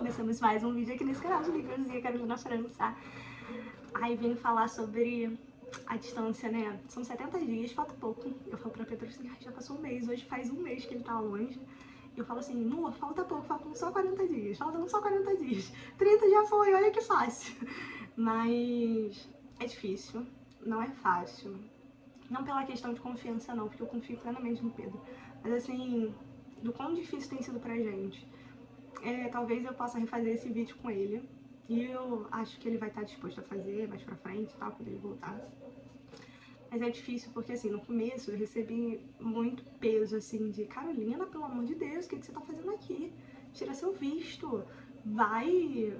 Começamos mais um vídeo aqui nesse canal de Livrozinha Carolina França. Aí vim falar sobre a distância, né? São 70 dias, falta pouco. Eu falo pra Pedro assim, já passou um mês, hoje faz um mês que ele tá longe. E eu falo assim, Nua, falta pouco, faltam só 40 dias, faltam só 40 dias. 30 já foi, olha que fácil. Mas é difícil, não é fácil. Não pela questão de confiança não, porque eu confio plenamente no Pedro. Mas assim, do quão difícil tem sido pra gente. Talvez eu possa refazer esse vídeo com ele. E eu acho que ele vai estar disposto a fazer mais pra frente e tal, quando ele voltar. Mas é difícil porque, assim, no começo eu recebi muito peso, assim, de Carolina, pelo amor de Deus, o que você tá fazendo aqui? Tira seu visto, vai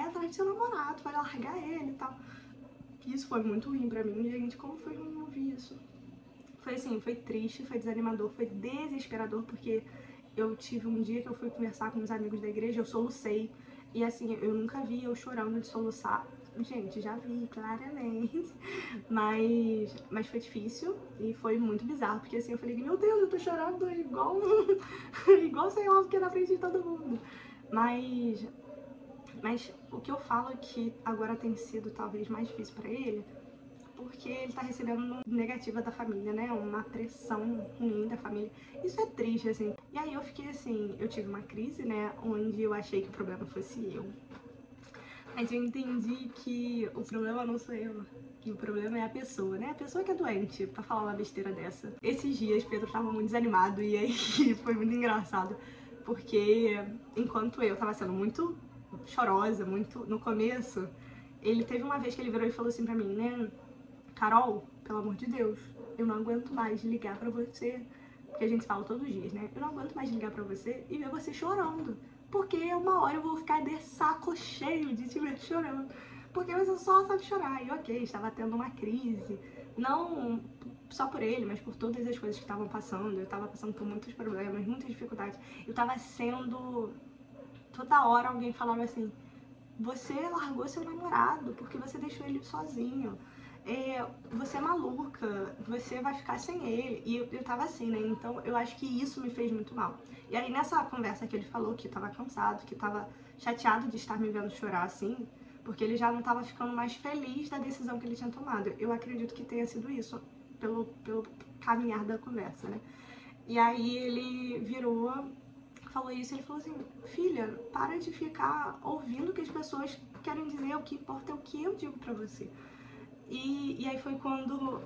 atrás do seu namorado, vai largar ele e tal. Isso foi muito ruim pra mim, gente, como foi ruim ouvir isso? Foi assim, foi triste, foi desanimador, foi desesperador, porque eu tive um dia que eu fui conversar com os amigos da igreja, eu solucei, e assim, eu nunca vi eu chorando de soluçar. Gente, já vi, claramente, mas foi difícil e foi muito bizarro, porque assim, eu falei, meu Deus, eu tô chorando igual sei lá, porque na frente de todo mundo. Mas o que eu falo é que agora tem sido talvez mais difícil pra ele, porque ele tá recebendo negativa da família, né? Uma pressão ruim da família. Isso é triste, assim. E aí eu fiquei assim, eu tive uma crise, né? Onde eu achei que o problema fosse eu. Mas eu entendi que o problema não sou eu, que o problema é a pessoa, né? A pessoa que é doente, pra falar uma besteira dessa. Esses dias, Pedro tava muito desanimado e aí foi muito engraçado. Porque enquanto eu tava sendo muito chorosa, muito no começo, ele teve uma vez que ele virou e falou assim pra mim, né? Carol, pelo amor de Deus, eu não aguento mais ligar pra você, porque a gente fala todos os dias, né? Eu não aguento mais ligar pra você e ver você chorando, porque uma hora eu vou ficar de saco cheio de te ver chorando, porque você só sabe chorar. E ok, estava tendo uma crise, não só por ele, mas por todas as coisas que estavam passando. Eu estava passando por muitos problemas, muitas dificuldades. Eu estava sendo... Toda hora alguém falava assim, você largou seu namorado porque você deixou ele sozinho. Você é maluca, você vai ficar sem ele. E eu tava assim, né? Então eu acho que isso me fez muito mal. E aí nessa conversa que ele falou que tava cansado, que tava chateado de estar me vendo chorar assim, porque ele já não tava ficando mais feliz da decisão que ele tinha tomado. Eu acredito que tenha sido isso, pelo caminhar da conversa, né? E aí ele virou, falou isso, ele falou assim, filha, para de ficar ouvindo o que as pessoas querem dizer, o que importa é o que eu digo pra você. E aí foi quando,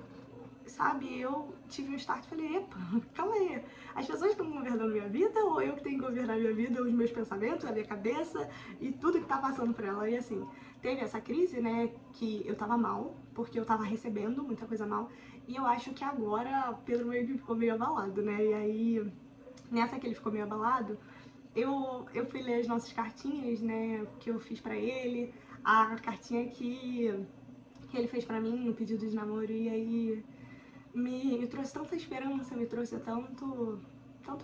sabe, eu tive um start e falei, epa, calma aí, as pessoas estão governando minha vida ou eu que tenho que governar minha vida, os meus pensamentos, a minha cabeça e tudo que tá passando por ela? E assim, teve essa crise, né, que eu tava mal, porque eu tava recebendo muita coisa mal, e eu acho que agora Pedro meio que ficou meio abalado, né, e aí, nessa que ele ficou meio abalado, eu fui ler as nossas cartinhas, né, que eu fiz pra ele, a cartinha que ele fez pra mim, no pedido de namoro, e aí me trouxe tanta esperança, me trouxe tanto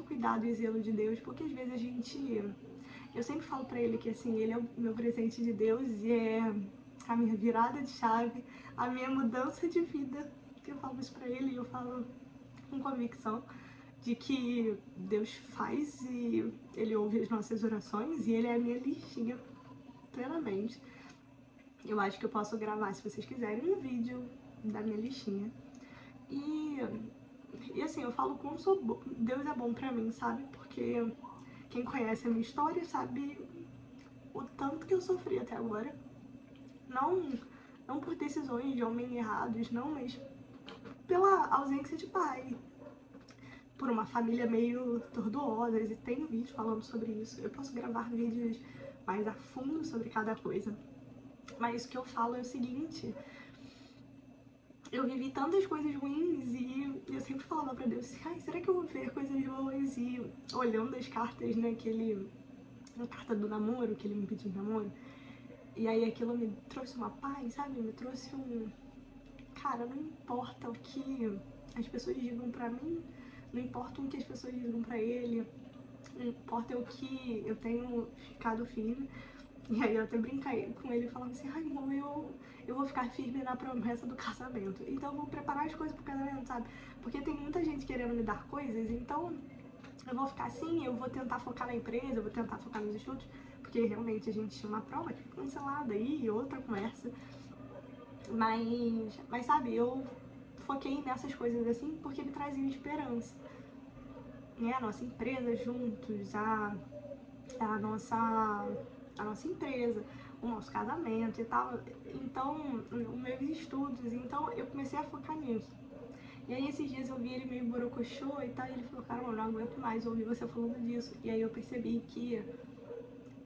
cuidado e zelo de Deus, porque às vezes a gente... Eu sempre falo pra ele que assim, ele é o meu presente de Deus e é a minha virada de chave, a minha mudança de vida. Eu falo isso pra ele e eu falo com convicção de que Deus faz e ele ouve as nossas orações e ele é a minha listinha plenamente. Eu acho que eu posso gravar, se vocês quiserem, um vídeo da minha listinha. E assim, eu falo como Deus é bom pra mim, sabe? Porque quem conhece a minha história sabe o tanto que eu sofri até agora. Não por decisões de homem errados, não, mas pela ausência de pai. Por uma família meio tortuosa, e tem vídeo falando sobre isso. Eu posso gravar vídeos mais a fundo sobre cada coisa. Mas o que eu falo é o seguinte, eu vivi tantas coisas ruins e eu sempre falava pra Deus, ai, será que eu vou ver coisas boas? E olhando as cartas, né, a carta do namoro, que ele me pediu de namoro, e aí aquilo me trouxe uma paz, sabe? Me trouxe um... Cara, não importa o que as pessoas digam pra mim, não importa o que as pessoas digam pra ele, não importa o que eu tenho ficado firme. E aí eu até brinquei com ele e falava assim, ai, irmão, eu vou ficar firme na promessa do casamento. Então eu vou preparar as coisas pro casamento, sabe? Porque tem muita gente querendo me dar coisas, então eu vou ficar assim, eu vou tentar focar na empresa, eu vou tentar focar nos estudos, porque porque realmente a gente tinha uma prova que foi cancelada e outra conversa. Mas sabe, eu foquei nessas coisas assim porque me traziam esperança. A nossa empresa juntos, a nossa empresa, o nosso casamento e tal. Então, os meus estudos, então eu comecei a focar nisso. E aí esses dias eu vi ele meio borocochô e tal, e ele falou, cara, eu não aguento mais ouvir você falando disso. E aí eu percebi que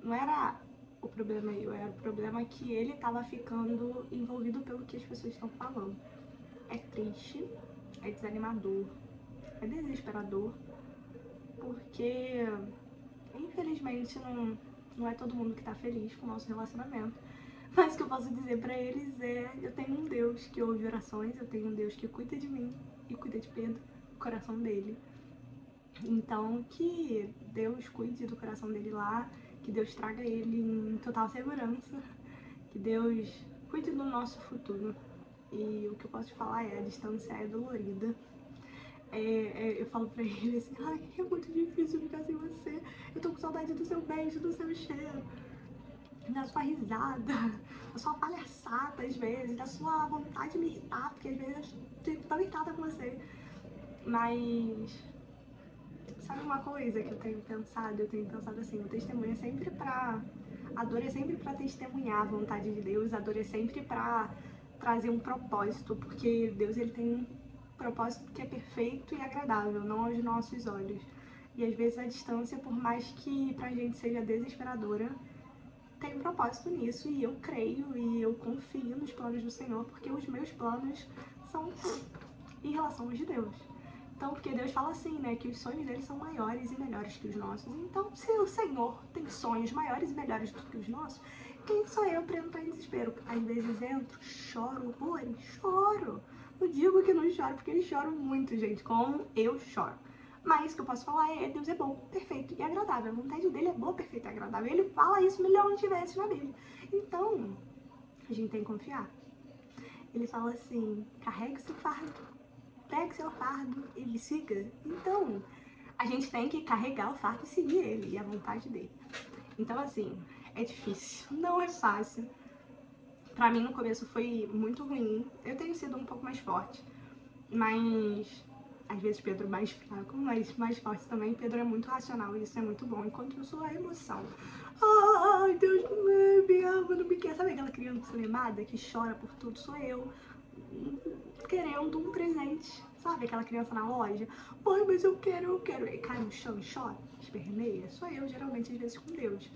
não era o problema eu, era o problema que ele tava ficando envolvido pelo que as pessoas estão falando. É triste, é desanimador, é desesperador, porque infelizmente não é todo mundo que tá feliz com o nosso relacionamento. Mas o que eu posso dizer pra eles é, eu tenho um Deus que ouve orações, eu tenho um Deus que cuida de mim e cuida de Pedro, o coração dele. Então, que Deus cuide do coração dele lá, que Deus traga ele em total segurança, que Deus cuide do nosso futuro. E o que eu posso te falar é, a distância é dolorida. Eu falo pra ele assim, ai, é muito difícil ficar sem você, eu tô com saudade do seu beijo, do seu cheiro, da sua risada, da sua palhaçada às vezes, da sua vontade de me irritar, porque às vezes eu fico tão irritada com você. Mas sabe uma coisa que eu tenho pensado? Eu tenho pensado assim, o testemunho é sempre pra... A dor é sempre pra testemunhar a vontade de Deus, a dor é sempre pra trazer um propósito, porque Deus ele tem um propósito que é perfeito e agradável, não aos nossos olhos. E às vezes a distância, por mais que pra gente seja desesperadora, tem um propósito nisso, e eu creio e eu confio nos planos do Senhor, porque os meus planos são em relação aos de Deus. Então, porque Deus fala assim, né, que os sonhos dele são maiores e melhores que os nossos. Então, se o Senhor tem sonhos maiores e melhores do que os nossos, quem sou eu para entrar em desespero? Às vezes entro, choro horrores, choro. Não digo que não choro, porque eles choram muito, gente, como eu choro. Mas o que eu posso falar é, Deus é bom, perfeito e agradável. A vontade dele é boa, perfeita e agradável. Ele fala isso milhões de vezes na Bíblia. Então, a gente tem que confiar. Ele fala assim, carregue seu fardo, pegue seu fardo e me siga. Então, a gente tem que carregar o fardo e seguir ele e a vontade dele. Então, assim, é difícil, não é fácil. Pra mim, no começo foi muito ruim. Eu tenho sido um pouco mais forte, mas às vezes Pedro mais fraco, mas mais forte também. Pedro é muito racional e isso é muito bom, enquanto eu sou a emoção. Ai, Deus me ama, não me quer. Sabe aquela criança mimada que chora por tudo? Sou eu, querendo um presente. Sabe aquela criança na loja? Mãe, mas eu quero. E cai no chão e chora, esperneia. Sou eu, geralmente, às vezes com Deus.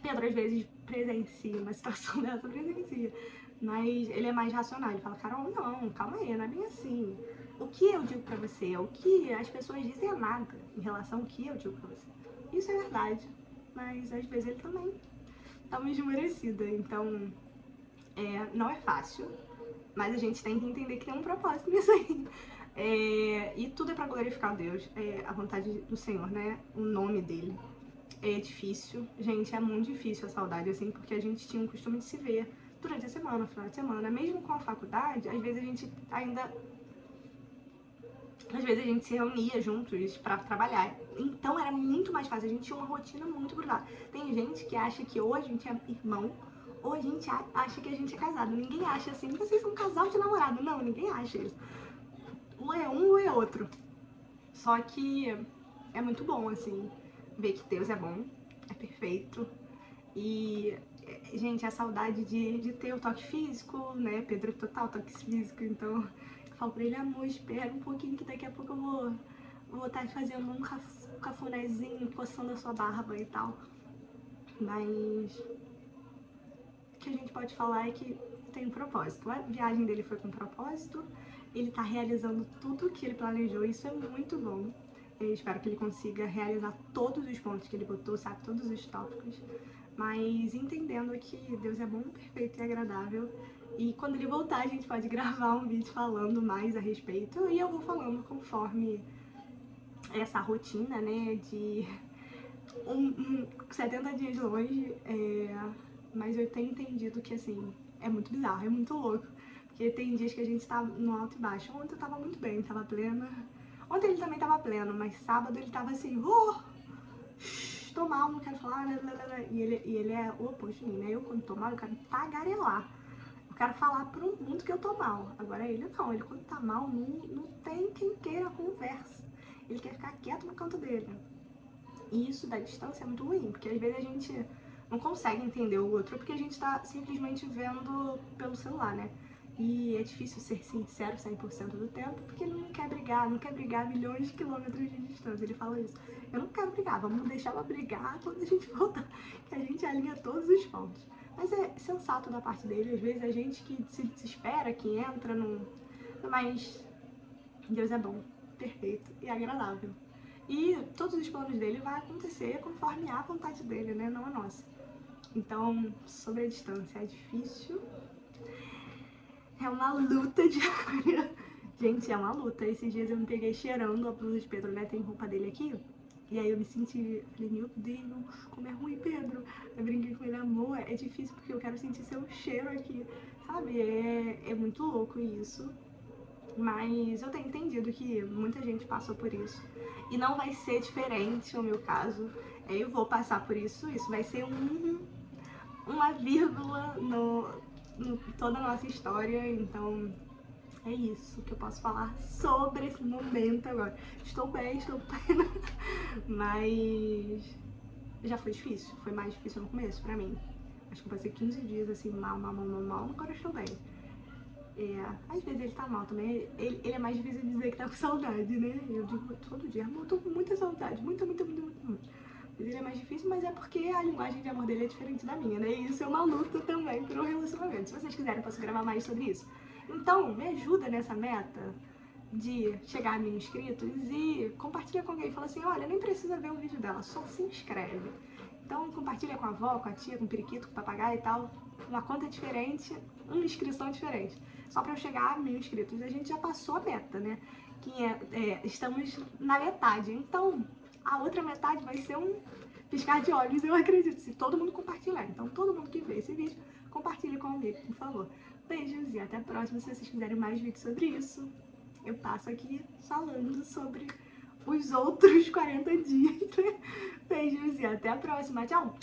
Pedro, às vezes, presencia uma situação dessa, presencia. Mas ele é mais racional. Ele fala, Carol, não, calma aí, não é bem assim. O que eu digo pra você, o que as pessoas dizem é nada em relação ao que eu digo pra você. Isso é verdade. Mas, às vezes, ele também tá uma esmorecida. Então, não é fácil. Mas a gente tem que entender que tem um propósito nisso aí. E tudo é pra glorificar a Deus. A vontade do Senhor, né? O nome dele. É difícil. Gente, é muito difícil a saudade, assim, porque a gente tinha um costume de se ver durante a semana, no final de semana. Mesmo com a faculdade, às vezes a gente ainda... Às vezes a gente se reunia juntos pra trabalhar. Então era muito mais fácil. A gente tinha uma rotina muito grudada. Tem gente que acha que ou a gente é irmão, ou a gente acha que a gente é casado. Ninguém acha assim, vocês são um casal de namorado. Não, ninguém acha isso. Ou é um ou é outro. Só que é muito bom, assim, ver que Deus é bom, é perfeito. E, gente, a saudade de ter o toque físico, né? Pedro é total toque físico, então eu falo pra ele, amor, espera um pouquinho que daqui a pouco eu vou estar fazendo um cafunézinho, coçando a sua barba e tal. Mas o que a gente pode falar é que tem um propósito. A viagem dele foi com propósito, ele tá realizando tudo que ele planejou, isso é muito bom. Eu espero que ele consiga realizar todos os pontos que ele botou, sabe, todos os tópicos. Mas entendendo que Deus é bom, perfeito e agradável. E quando ele voltar, a gente pode gravar um vídeo falando mais a respeito. E eu vou falando conforme essa rotina, né, de 70 dias longe. Mas eu tenho entendido que, assim, é muito bizarro, é muito louco. Porque tem dias que a gente tá no alto e baixo. Ontem eu tava muito bem, tava plena. Ontem ele também tava pleno, mas sábado ele tava assim, tô mal, não quero falar, e ele é o oposto de mim, né? Eu, quando tô mal, eu quero tagarelar. Eu quero falar pro mundo que eu tô mal. Agora ele não, ele quando tá mal, não tem quem queira conversa. Ele quer ficar quieto no canto dele. E isso da distância é muito ruim, porque às vezes a gente não consegue entender o outro porque a gente tá simplesmente vendo pelo celular, né? E é difícil ser sincero 100% do tempo, porque ele não quer brigar milhões de quilômetros de distância. Ele fala isso. Eu não quero brigar, vamos deixar pra brigar quando a gente voltar, que a gente alinha todos os pontos. Mas é sensato da parte dele, às vezes a gente que se desespera, que entra no... Mas Deus é bom, perfeito e agradável. E todos os planos dele vai acontecer conforme a vontade dele, né? Não a nossa. Então, sobre a distância, é difícil. É uma luta diária. Gente, é uma luta. Esses dias eu me peguei cheirando a blusa de Pedro, né? Tem roupa dele aqui. E aí eu me senti, falei, meu Deus, como é ruim, Pedro. Eu brinquei com ele, amor, é difícil porque eu quero sentir seu cheiro aqui. Sabe, é muito louco isso. Mas eu tenho entendido que muita gente passou por isso. E não vai ser diferente no meu caso. Eu vou passar por isso. Isso vai ser uma vírgula no toda a nossa história. Então é isso que eu posso falar sobre esse momento agora. Estou bem, estou plena. Mas já foi difícil. Foi mais difícil no começo pra mim. Acho que eu passei 15 dias assim, mal. Agora eu estou bem. Às vezes ele tá mal também, ele é mais difícil de dizer que tá com saudade, né? Eu digo todo dia, amor, eu tô com muita saudade, muita. Mas ele é mais difícil, mas é porque a linguagem de amor dele é diferente da minha, né? E isso é uma luta também pro relacionamento. Se vocês quiserem, eu posso gravar mais sobre isso. Então, me ajuda nessa meta de chegar a 1000 inscritos e compartilha com alguém. Fala assim, olha, nem precisa ver o vídeo dela, só se inscreve. Então, compartilha com a avó, com a tia, com o periquito, com o papagaio e tal. Uma conta diferente, uma inscrição diferente. Só pra eu chegar a 1000 inscritos. A gente já passou a meta, né? Que estamos na metade. Então, a outra metade vai ser um piscar de olhos, eu acredito, se todo mundo compartilhar. Então, todo mundo que vê esse vídeo, compartilhe com alguém, por favor. Beijos e até a próxima. Se vocês quiserem mais vídeos sobre isso, eu passo aqui falando sobre os outros 40 dias. Beijos e até a próxima. Tchau!